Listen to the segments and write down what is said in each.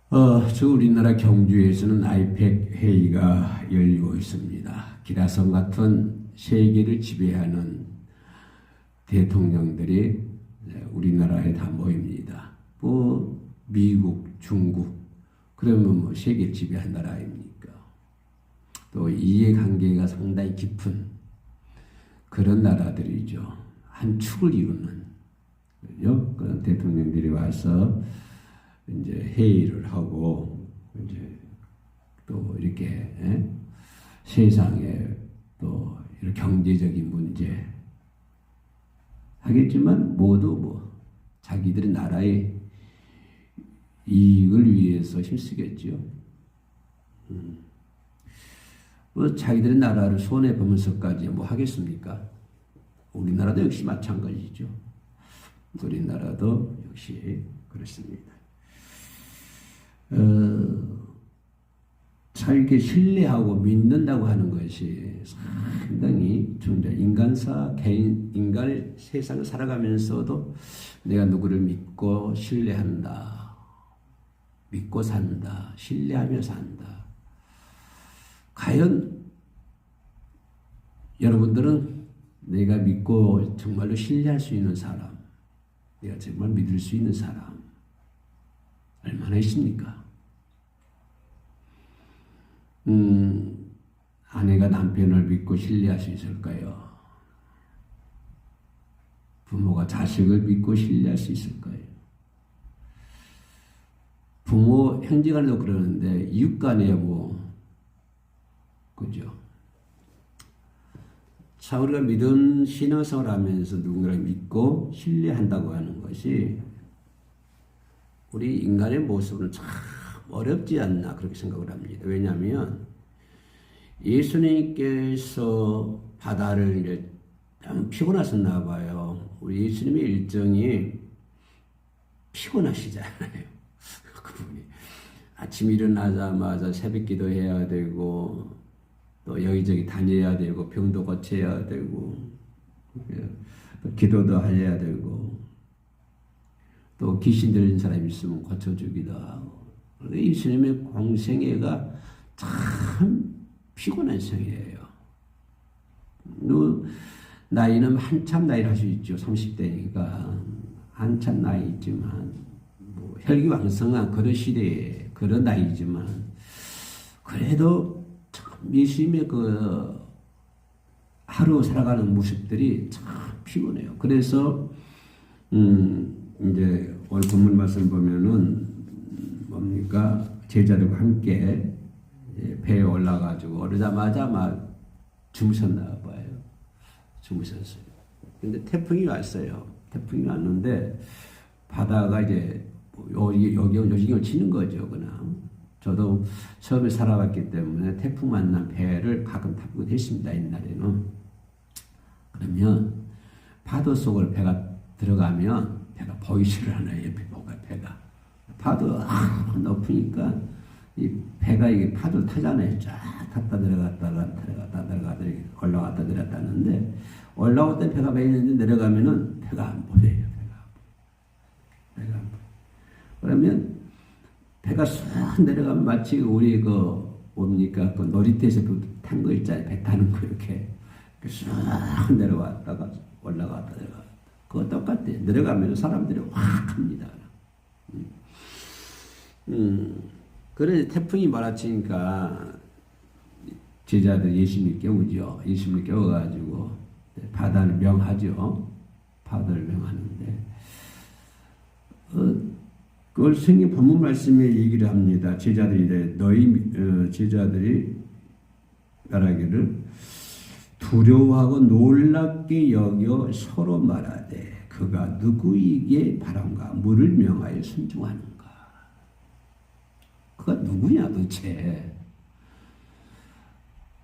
저 우리나라 경주에서는 아이팩 회의가 열리고 있습니다. 기라성 같은 세계를 지배하는 대통령들이 우리나라에 다 모입니다. 미국, 중국, 그러면 세계 지배한 나라 아닙니까? 또 이해관계가 상당히 깊은 그런 나라들이죠. 한 축을 이루는, 그죠? 그런 대통령들이 와서 이제 회의를 하고 이제 또 이렇게 세상에 또 이런 경제적인 문제 하겠지만 모두 자기들의 나라의 이익을 위해서 힘쓰겠죠. 자기들의 나라를 손해 보면서까지 하겠습니까? 우리나라도 역시 마찬가지죠. 우리나라도 역시 그렇습니다. 이렇게 신뢰하고 믿는다고 하는 것이 상당히 중요해요. 인간사, 인간의 세상을 살아가면서도 내가 누구를 믿고 신뢰한다. 믿고 산다. 신뢰하며 산다. 과연 여러분들은 내가 믿고 정말로 신뢰할 수 있는 사람, 내가 정말 믿을 수 있는 사람, 얼마나 있습니까? 아내가 남편을 믿고 신뢰할 수 있을까요? 부모가 자식을 믿고 신뢰할 수 있을까요? 부모, 형제간에도 그러는데 이웃간에 그죠? 자, 우리가 믿음 신앙생활을 하면서 누군가를 믿고 신뢰한다고 하는 것이 우리 인간의 모습은 참 어렵지 않나 그렇게 생각을 합니다. 왜냐하면 예수님께서 바다를 이제 너무 피곤하셨나 봐요. 우리 예수님의 일정이 피곤하시잖아요. 그분이 아침 일어나자마자 새벽 기도해야 되고 또 여기저기 다녀야 되고 병도 고쳐야 되고 또 기도도 해야 되고 또 귀신 들린 사람이 있으면 고쳐주기도 하고 예수님의 공생애가 참 피곤한 생애예요. 나이는 한참 나이를 할 수 있죠. 30대니까 한참 나이 있지만 혈기왕성한 그런 시대에 그런 나이지만 그래도 참 예수님의 하루 살아가는 모습들이 참 피곤해요. 그래서 이제 오늘 본문 말씀 보면은 뭡니까? 제자들과 함께 배에 올라가지고 오르자마자 막 주무셨나 봐요. 주무셨어요. 근데 태풍이 왔어요. 태풍이 왔는데 바다가 이제 요지경을 치는 거죠. 그냥 저도 처음에 살아왔기 때문에 태풍 만난 배를 가끔 타고 했습니다. 옛날에는. 그러면 파도 속을 배가 들어가면 배가 보이지를 않아요. 배가. 파도 높으니까 이 배가 이게 파도를 타잖아요. 쫙 탔다 내려갔다가 올라갔다 내렸다는데 올라올 때 배가 있는데 내려가면은 배가 안 보여요. 배가 안 보여. 그러면 배가 쑥 내려가면 마치 우리 뭡니까 놀이터에서 탄 거 있잖아요. 배 타는 거 이렇게 쑥 내려왔다가 올라갔다 내려갔다. 그거 똑같아요. 내려가면 사람들이 확 합니다. 그래 태풍이 몰아치니까 제자들 예수님을 깨우죠. 예수님을 깨워가지고 바다를 명하죠. 바다를 명하는데 그걸 성경 본문 말씀에 얘기를 합니다. 제자들이 제자들이 말하기를 두려워하고 놀랍게 여겨 서로 말하되 그가 누구에게 바란가 물을 명하여 순종하는가. 그가 누구냐 도대체.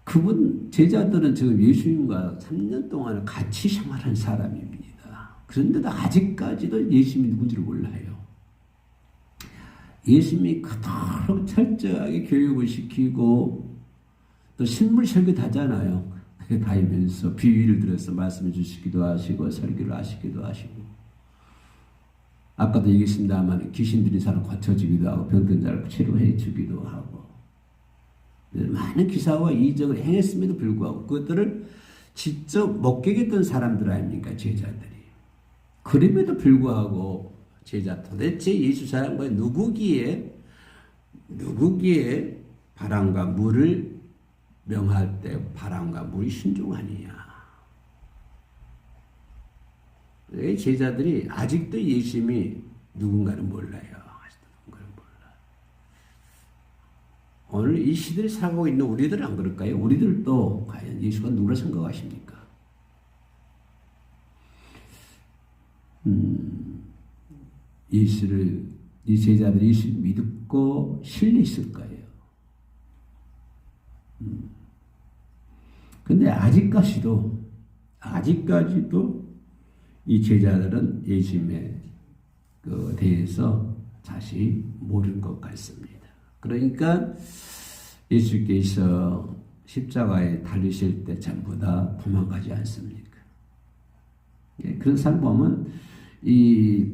그분 제자들은 지금 예수님과 3년 동안 같이 생활한 사람입니다. 그런데도 아직까지도 예수님이 누군지를 몰라요. 예수님이 그토록 철저하게 교육을 시키고 또 신물 설교도 하잖아요. 다니면서 비유를 들어서 말씀해 주시기도 하시고 설교를 하시기도 하시고 아까도 얘기했습니다만 귀신 들인 사람 고쳐주기도 하고 병든 자를 치료해 주기도 하고 많은 기사와 이적을 행했음에도 불구하고 그것들을 직접 목격했던 사람들 아닙니까? 제자들이. 그럼에도 불구하고 제자 도대체 예수 사랑과 누구기에 바람과 물을 명할 때 바람과 물이 신중하느냐. 제자들이 아직도 예수님이 누군가는 몰라요. 아직도 누군가는 몰라요. 오늘 이 시대를 살아가고 있는 우리들은 안 그럴까요? 우리들도 과연 예수가 누구라 생각하십니까? 예수를, 이 제자들이 예수를 믿고 신뢰했을 거예요. 근데 아직까지도 이 제자들은 예수님에 대해서 자세히 모르는 것 같습니다. 그러니까 예수께서 십자가에 달리실 때 전부 다 도망가지 않습니까? 그런 사람 보면 이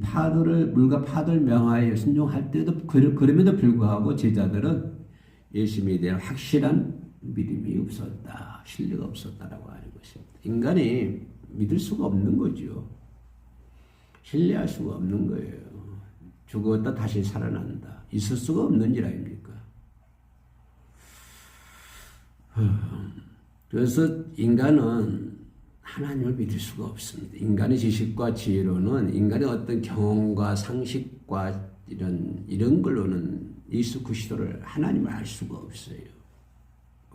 물과 파도를 명하여 순종할 때도 그럼에도 불구하고 제자들은 예수님에 대한 확실한 믿음이 없었다, 신뢰가 없었다라고 하는 것입니다. 인간이 믿을 수가 없는 거죠. 신뢰할 수가 없는 거예요. 죽었다 다시 살아난다. 있을 수가 없는 일 아닙니까? 그래서 인간은 하나님을 믿을 수가 없습니다. 인간의 지식과 지혜로는 인간의 어떤 경험과 상식과 이런 걸로는 예수 그리스도를 하나님을 알 수가 없어요.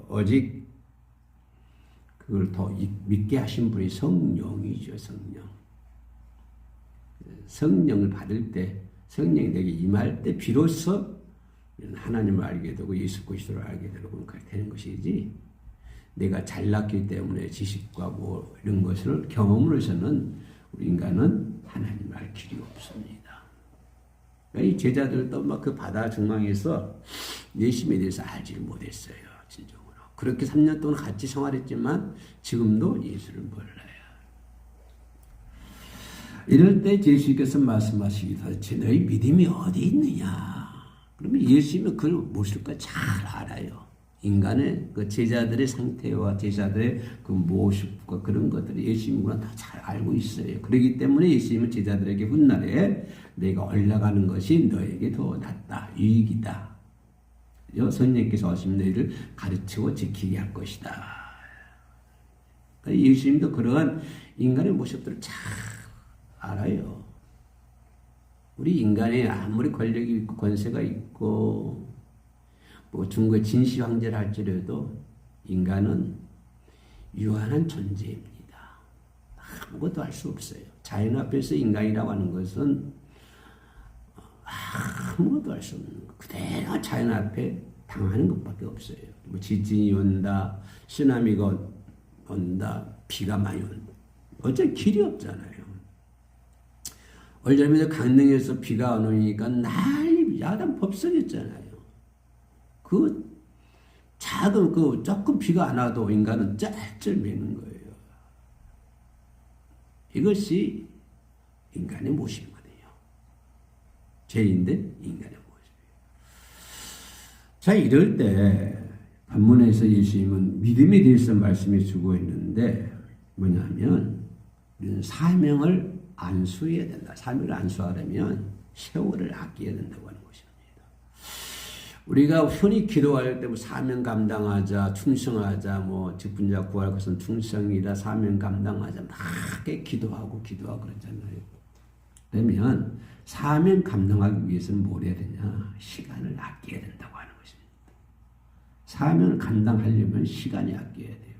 오직 그걸 더 믿게 하신 분이 성령이죠. 성령을 받을 때, 성령이 내게 임할 때 비로소 하나님을 알게 되고 예수 그리스도를 알게 되고 그렇게 되는 것이지, 내가 잘났기 때문에 지식과 뭐 이런 것을 경험으로서는 우리 인간은 하나님을 알 길이 없습니다. 이 제자들도 막 그 바다 중앙에서 예수님에 대해서 알지 못했어요. 진정으로. 그렇게 3년 동안 같이 생활했지만 지금도 예수를 몰라요. 이럴 때 예수께서 말씀하시기 도대체 너희 믿음이 어디 있느냐. 그러면 예수님은 그걸 무엇일까 잘 알아요. 인간의 그 제자들의 상태와 제자들의 그 모습과 그런 것들을 예수님은 다 잘 알고 있어요. 그렇기 때문에 예수님은 제자들에게 훗날에 내가 올라가는 것이 너에게 더 낫다, 유익이다. 성령께서 오시면 너희를 가르치고 지키게 할 것이다. 예수님도 그러한 인간의 모습들을 잘 알아요. 우리 인간이 아무리 권력이 있고 권세가 있고 뭐 중국의 진시 황제를 할지라도 인간은 유한한 존재입니다. 아무것도 할 수 없어요. 자연 앞에서 인간이라고 하는 것은 아무것도 할 수 없는 것. 그대로 자연 앞에 당하는 것밖에 없어요. 뭐 지진이 온다, 쓰나미가 온다, 비가 많이 온다. 어째 길이 없잖아요. 얼전에 강릉에서 비가 안 오니까 난리 야단 법석이었잖아요. 그 작은 조금 비가 안 와도 인간은 짤짤 매는 거예요. 이것이 인간의 모습이거든요. 죄인된 인간의 모습이에요. 자, 이럴 때 본문에서 예수님은 믿음에 대해서 말씀해 주고 있는데 뭐냐면 사명을 안수해야 된다. 사명을 안수하려면 세월을 아껴야 된다고 하는 것입니다. 우리가 흔히 기도할 때 뭐 사명 감당하자, 충성하자, 뭐 직분자 구할 것은 충성이다, 사명 감당하자, 막 기도하고 그러잖아요. 그러면 사명 감당하기 위해서는 뭘 해야 되냐? 시간을 아껴야 된다고 하는 것입니다. 사명을 감당하려면 시간이 아껴야 돼요.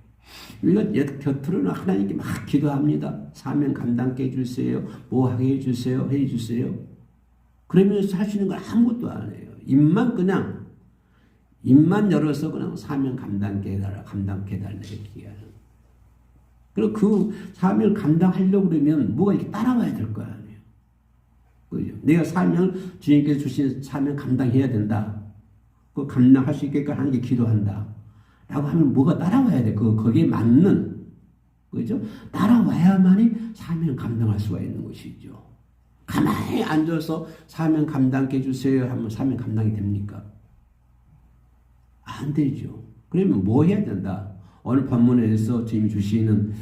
우리가 곁으로는 하나님께 막 기도합니다. 사명 감당케 해주세요. 뭐 하게 해주세요. 해주세요. 그러면서 할 수 있는 건 아무것도 안 해요. 입만 열어서 그냥 사명 감당케 해달라, 이렇게 하는. 그리고 그 사명을 감당하려고 그러면 뭐가 이렇게 따라와야 될 거 아니에요. 그죠? 내가 주님께서 주신 사명 감당해야 된다. 그 감당할 수 있게끔 하는 게 기도한다. 라고 하면 뭐가 따라와야 돼. 거기에 맞는, 그죠? 따라와야만이 사명 감당할 수가 있는 것이죠. 가만히 앉아서 사명 감당해 주세요 하면 사명 감당이 됩니까? 안 되죠. 그러면 뭐 해야 된다? 오늘 본문에서 주님이 주시는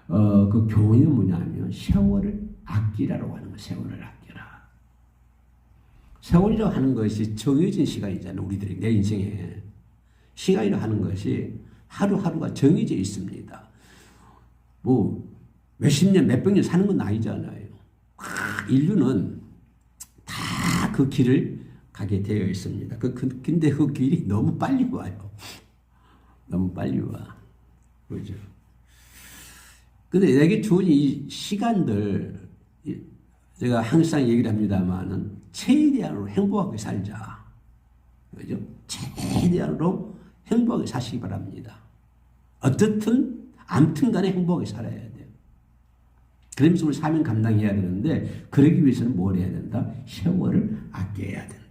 그 교훈이 뭐냐면 세월을 아끼라고 하는 거예요. 세월을 아끼라. 세월이라고 하는 것이 정해진 시간이잖아요. 우리들의 내 인생에. 시간이라고 하는 것이 하루하루가 정해져 있습니다. 뭐 몇십 년, 몇백 년 사는 건 아니잖아요. 인류는 다 그 길을 가게 되어 있습니다. 근데 그 길이 너무 빨리 와요. 너무 빨리 와. 그죠? 근데 내게 주어진 이 시간들, 제가 항상 얘기를 합니다만은, 최대한으로 행복하게 살자. 그죠? 최대한으로 행복하게 사시기 바랍니다. 어떻든, 암튼 간에 행복하게 살아야 돼요. 그러면서 우리 사명 감당해야 되는데, 그러기 위해서는 뭘 해야 된다? 세월을 아껴야 된다.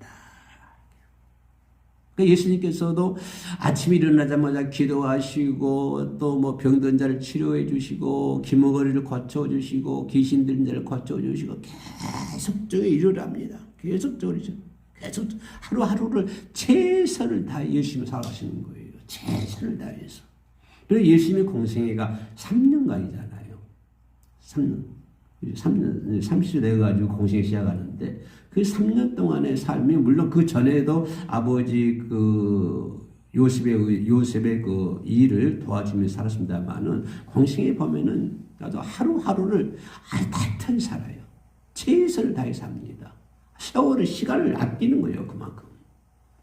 예수님께서도 아침에 일어나자마자 기도하시고 또 뭐 병든 자를 치료해 주시고 기머거리를 고쳐 주시고 귀신 들린 자를 고쳐 주시고 계속적으로 일을 합니다. 계속 하루하루를 최선을 다해 열심히 살아가시는 거예요. 최선을 다해서. 그래서 예수님의 공생애가 3년간이잖아요. 3년 30세 돼가지고 공생애 시작하는데 그 3년 동안의 삶이 물론 그 전에도 아버지 그 요셉의 그 일을 도와주면서 살았습니다만은 공생에 보면은 나도 하루하루를 타이트하게 살아요. 최선을 다해 삽니다. 세월을 시간을 아끼는 거예요. 그만큼.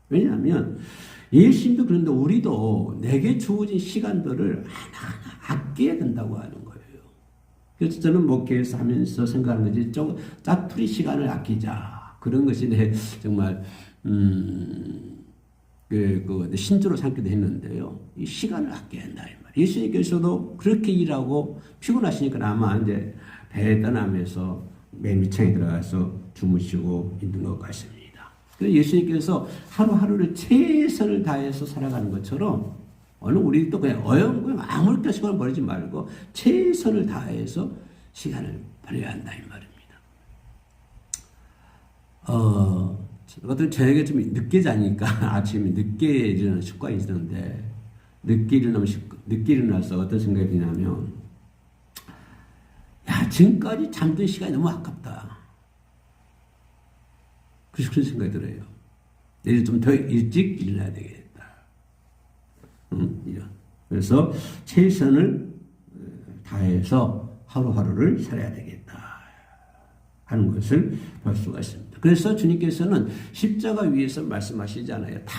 왜냐하면 예수님도 그런데 우리도 내게 주어진 시간들을 하나하나 아껴야 된다고 하는 거예요. 그래서 저는 목회에서 하면서 생각하는 것이 짜투리 시간을 아끼자. 그런 것이 내 정말 신조로 삼기도 했는데요. 이 시간을 아껴야 한다 이 말. 예수님께서도 그렇게 일하고 피곤하시니까 아마 이제 배에 떠나면서 맨 밑창에 들어가서 주무시고 있는 것 같습니다. 그래서 예수님께서 하루하루를 최선을 다해서 살아가는 것처럼 오늘 우리도 그냥 어영부영 아무렇게나 시간을 버리지 말고 최선을 다해서 시간을 보내야 한다 이 말입니다. 어떤 저녁에 좀 늦게 자니까 아침에 늦게 일어나는 습관이 있었는데 늦게 일어나서 어떤 생각이 드냐면 야 지금까지 잠든 시간이 너무 아깝다. 그래서 그런 생각이 들어요. 내일 좀 더 일찍 일어나야 되겠다. 그래서 최선을 다해서 하루하루를 살아야 되겠다 하는 것을 볼 수가 있습니다. 그래서 주님께서는 십자가 위에서 말씀하시잖아요. 다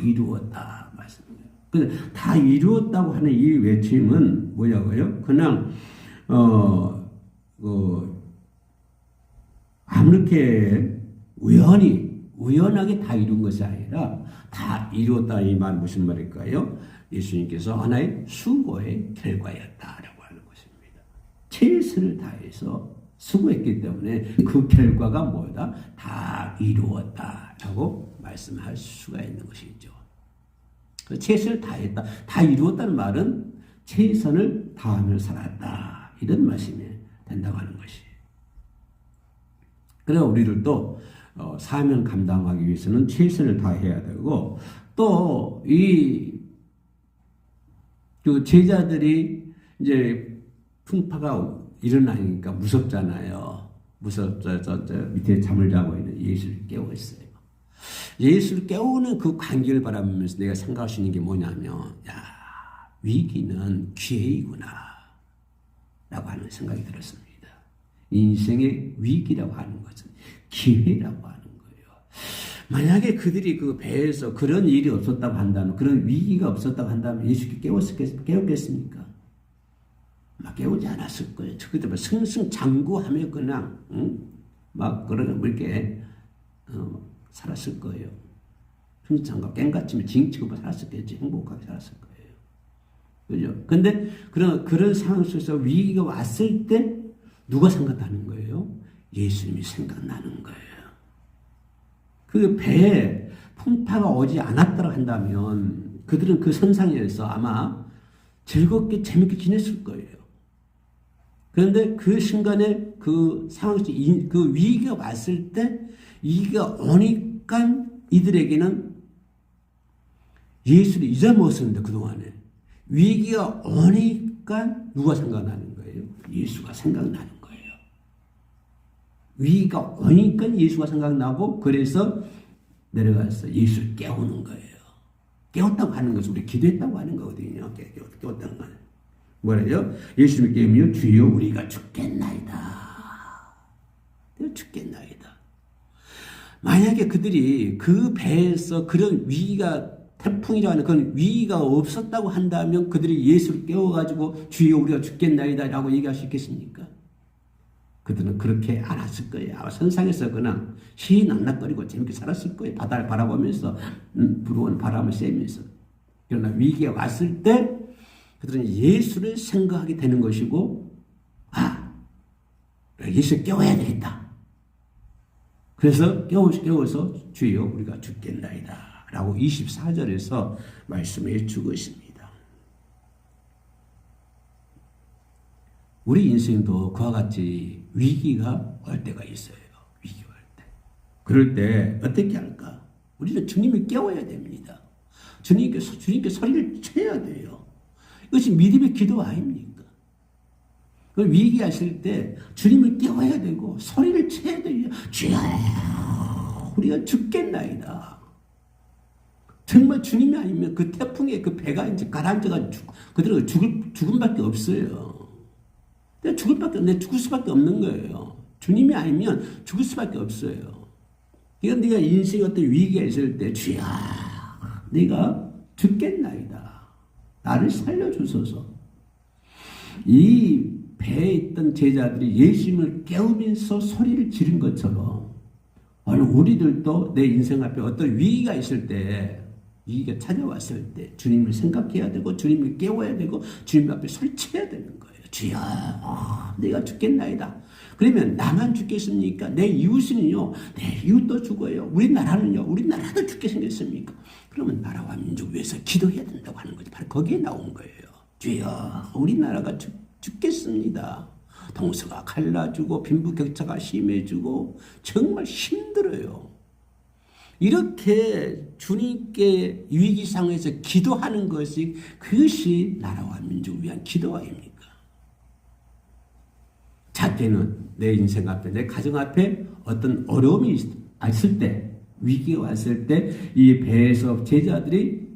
이루었다 말씀해요. 근데 다 이루었다고 하는 이 외침은 뭐냐고요? 그냥 아무렇게 우연하게 다 이룬 것이 아니라 다 이루었다 이 말 무슨 말일까요? 예수님께서 하나의 수고의 결과였다라고 하는 것입니다. 최선을 다해서 수고했기 때문에 그 결과가 뭐다? 다 이루었다라고 말씀할 수가 있는 것이죠. 최선을 다했다. 다 이루었다는 말은 최선을 다하며 살았다. 이런 말씀이 된다고 하는 것이. 그래서 우리들도 사명 감당하기 위해서는 최선을 다해야 되고 또 그 제자들이 이제 풍파가 일어나니까 무섭잖아요. 밑에 잠을 자고 있는 예수를 깨웠어요. 예수를 깨우는 그 관계를 바라보면서 내가 생각할 수 있는 게 뭐냐면 야 위기는 기회이구나 라고 하는 생각이 들었습니다. 인생의 위기라고 하는 것은 기회라고 하는 거예요. 만약에 그들이 그 배에서 그런 일이 없었다고 한다면 그런 위기가 없었다고 한다면 예수께 깨웠겠습니까? 막 깨우지 않았을 거예요. 그때 승승장구하며 그냥 막 이렇게 살았을 거예요. 승승장구 깽같이 징치고 살았었겠지. 행복하게 살았을 거예요. 그죠? 근데 그런 상황 속에서 위기가 왔을 때 누가 생각나는 거예요? 예수님이 생각나는 거예요. 그 배에 풍파가 오지 않았다고 한다면 그들은 그 선상에서 아마 즐겁게 재밌게 지냈을 거예요. 그런데 그 순간에 그 상황, 그 위기가 왔을 때 위기가 오니까 이들에게는 예수를 잊어먹었었는데 그동안에 위기가 오니까 누가 생각나는 거예요? 예수가 생각나는 거예요. 위기가 오니까 예수가 생각나고 그래서 내려가서 예수를 깨우는 거예요. 깨웠다고 하는 것은 우리 기도했다고 하는 거거든요. 깨웠다는 건. 뭐래요? 예수님을 깨우며 주여 우리가 죽겠나이다. 죽겠나이다. 만약에 그들이 그 배에서 그런 위기가 태풍이라고 하는 그런 위기가 없었다고 한다면 그들이 예수를 깨워가지고 주여 우리가 죽겠나이다 라고 얘기할 수 있겠습니까? 그들은 그렇게 안 했을 거예요. 아마 선상에서 그냥 희낙낙거리고 재밌게 살았을 거예요. 바다를 바라보면서 불어오는 바람을 쐬면서. 그러나 위기가 왔을 때 그들은 예수를 생각하게 되는 것이고 예수를 깨워야 되겠다. 그래서 깨워서 주여 우리가 죽겠나이다 라고 24절에서 말씀해 주고 있습니다. 우리 인생도 그와 같이 위기가 올 때가 있어요. 위기가 올 때. 그럴 때 어떻게 할까? 우리는 주님을 깨워야 됩니다. 주님께 소리를 쳐야 돼요. 이것이 믿음의 기도 아닙니까? 위기가 있을 때 주님을 깨워야 되고 소리를 쳐야 돼요. 주여 우리가 죽겠나이다. 정말 주님이 아니면 그 태풍에 그 배가 이제 가라앉아가지고 그대로 죽음밖에 없어요. 내가 죽을 수밖에 없는 거예요. 주님이 아니면 죽을 수밖에 없어요. 이건 네가 인생에 어떤 위기가 있을 때 주야 네가 죽겠나이다. 나를 살려주소서. 이 배에 있던 제자들이 예수님을 깨우면서 소리를 지른 것처럼 오늘 우리들도 내 인생 앞에 어떤 위기가 있을 때 위기가 찾아왔을 때 주님을 생각해야 되고 주님을 깨워야 되고 주님 앞에 소리쳐야 되는 거예요. 주여 내가 죽겠나이다. 그러면 나만 죽겠습니까? 내 이웃은요. 내 이웃도 죽어요. 우리나라는요. 우리나라도 죽게 생겼습니까? 그러면 나라와 민족 위해서 기도해야 된다고 하는 거죠. 바로 거기에 나온 거예요. 주여 우리나라가 죽겠습니다. 동서가 갈라지고 빈부격차가 심해지고 정말 힘들어요. 이렇게 주님께 위기 상황에서 기도하는 것이 그것이 나라와 민족을 위한 기도 아닙니까? 자때는 내 인생 앞에 내 가정 앞에 어떤 어려움이 있을 때 위기가 왔을 때 이 배에서 제자들이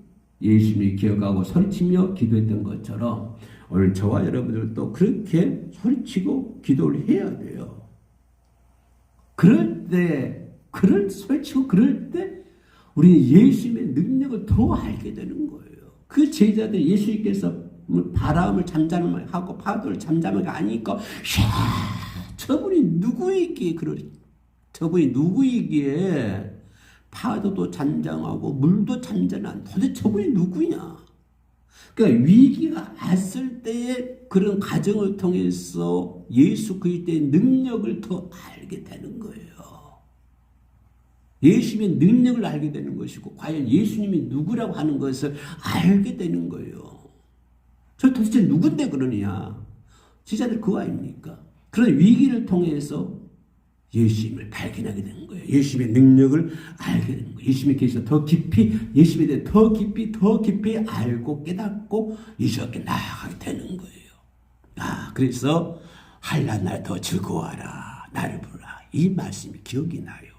예수님을 기억하고 소리치며 기도했던 것처럼 오늘 저와 여러분들도 그렇게 소리치고 기도를 해야 돼요. 그럴 때 우리는 예수님의 능력을 더 알게 되는 거예요. 그 제자들 예수님께서 바람을 잠잠하게 하고 파도를 잠잠하게 하니까 저분이 누구이기에 파도도 잠잠하고 물도 잠잠한 도대체 저분이 누구냐? 그러니까 위기가 왔을 때의 그런 과정을 통해서 예수 그리스도의 능력을 더 알게 되는 거예요. 예수님의 능력을 알게 되는 것이고 과연 예수님이 누구라고 하는 것을 알게 되는 거예요. 저 도대체 누군데 그러느냐? 제자들 그거 아닙니까? 그런 위기를 통해서 예수님을 발견하게 되는 거예요. 예수님의 능력을 알게 되는 거예요. 예수님에 계셔서 더 깊이 예수님에 대해 더 깊이 알고 깨닫고 예수님께 나아가게 되는 거예요. 그래서 한낱 날 더 즐거워하라. 나를 부르라. 이 말씀이 기억이 나요.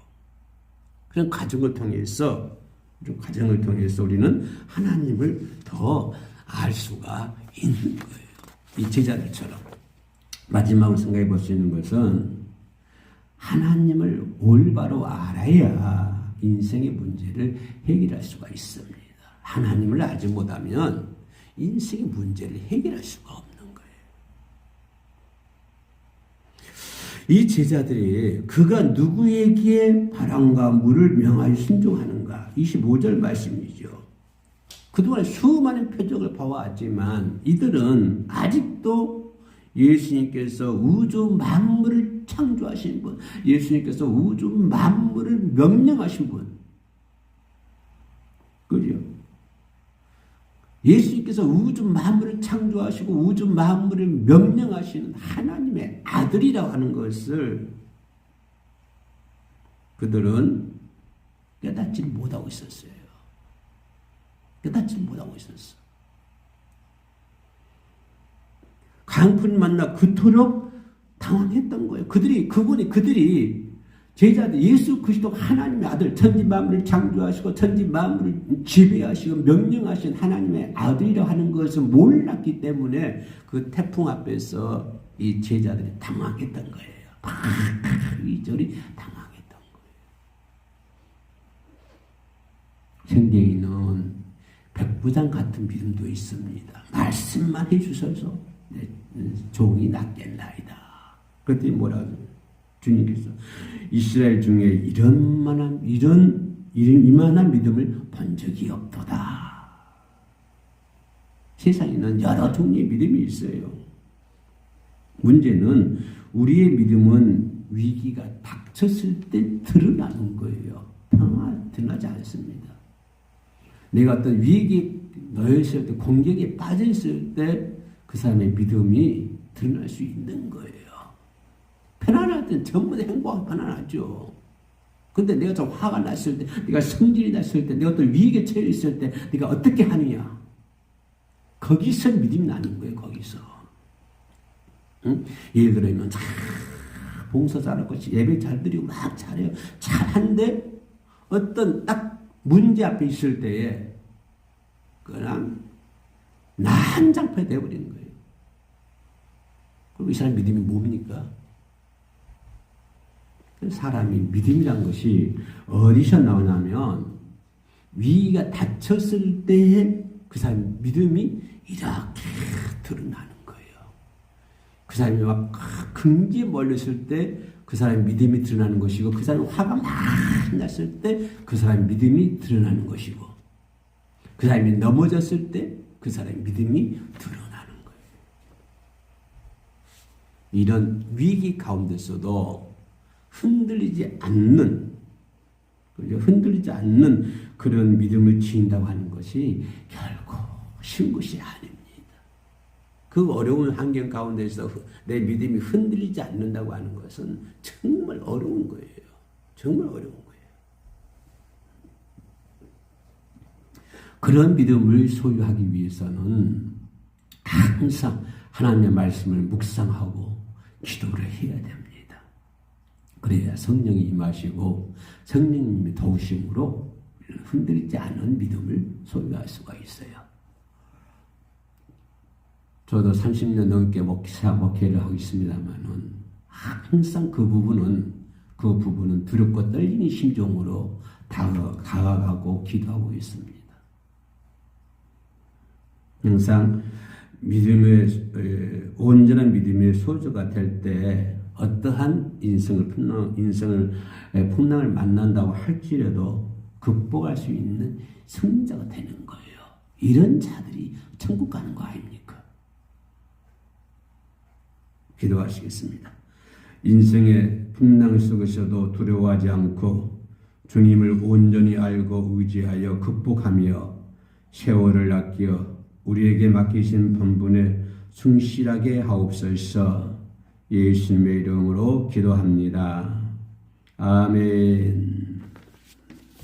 그런 과정을 통해서 우리는 하나님을 더 알 수가 있는 거예요. 이 제자들처럼. 마지막으로 생각해 볼 수 있는 것은 하나님을 올바로 알아야 인생의 문제를 해결할 수가 있습니다. 하나님을 알지 못하면 인생의 문제를 해결할 수가 없는 거예요. 이 제자들이 그가 누구에게 바람과 물을 명하여 순종하는가? 25절 말씀이죠. 그동안 수많은 표적을 봐왔지만 이들은 아직도 예수님께서 우주 만물을 창조하신 분, 예수님께서 우주 만물을 명령하신 분, 그죠? 예수님께서 우주 만물을 창조하시고 우주 만물을 명령하시는 하나님의 아들이라고 하는 것을 그들은 깨닫지 못하고 있었어요. 깨닫지 못하고 있었어. 강풍 만나 그토록 당황했던 거예요. 그들이 제자들 예수 그리스도 하나님의 아들, 천지 만물을 창조하시고 천지 만물을 지배하시고 명령하신 하나님의 아들이라고 하는 것을 몰랐기 때문에 그 태풍 앞에서 이 제자들이 당황했던 거예요. 이리저리 당황했던 거예요. 성경에는 백부장 같은 믿음도 있습니다. 말씀만 해주셔서 종이 낫겠나이다. 그때 뭐라고 주님께서 이스라엘 중에 이만한 믿음을 본 적이 없도다. 세상에는 여러 종류의 믿음이 있어요. 문제는 우리의 믿음은 위기가 닥쳤을 때 드러나는 거예요. 드러나지 않습니다. 내가 어떤 위기에 놓였을 때, 공격에 빠졌을 때 그 사람의 믿음이 드러날 수 있는 거예요. 편안할 땐 전부 다 행복하고 편안하죠. 근데 내가 좀 화가 났을 때, 내가 성질이 났을 때, 내가 어떤 위기에 처해 있을 때 네가 어떻게 하느냐? 거기서 믿음이 나는 거예요. 거기서. 응? 예를 들면 봉사 잘하고 예배 잘 드리고 막 잘해요. 잘한데 어떤 딱 문제 앞에 있을 때에 그냥 난장판이 되어버리는 거예요. 그럼 이 사람 믿음이 뭡니까? 사람이 믿음이란 것이 어디서 나오냐면 위기가 닥쳤을 때에 그 사람 믿음이 이렇게 드러나는 거예요. 그 사람이 막 금기에 몰렸을 때 그 사람의 믿음이 드러나는 것이고, 그 사람이 화가 많이 났을 때 그 사람의 믿음이 드러나는 것이고, 그 사람이 넘어졌을 때 그 사람의 믿음이 드러나는 거예요. 이런 위기 가운데서도 흔들리지 않는 그런 믿음을 지닌다고 하는 것이 결코 쉬운 것이 아닙니다. 그 어려운 환경 가운데서 내 믿음이 흔들리지 않는다고 하는 것은 정말 어려운 거예요. 정말 어려운 거예요. 그런 믿음을 소유하기 위해서는 항상 하나님의 말씀을 묵상하고 기도를 해야 됩니다. 그래야 성령이 임하시고 성령님의 도우심으로 흔들리지 않은 믿음을 소유할 수가 있어요. 저도 30년 넘게 목회를 하고 있습니다만은 항상 그 부분은 두렵고 떨리는 심정으로 다가가고 기도하고 있습니다. 항상 온전한 믿음의 소유가 될 때 어떠한 풍랑을 만난다고 할지라도 극복할 수 있는 승리자가 되는 거예요. 이런 자들이 천국 가는 거 아닙니까? 기도하시겠습니다. 인생의 풍랑 속에서도 두려워하지 않고 주님을 온전히 알고 의지하여 극복하며 세월을 아끼어 우리에게 맡기신 본분에 충실하게 하옵소서. 예수님의 이름으로 기도합니다. 아멘.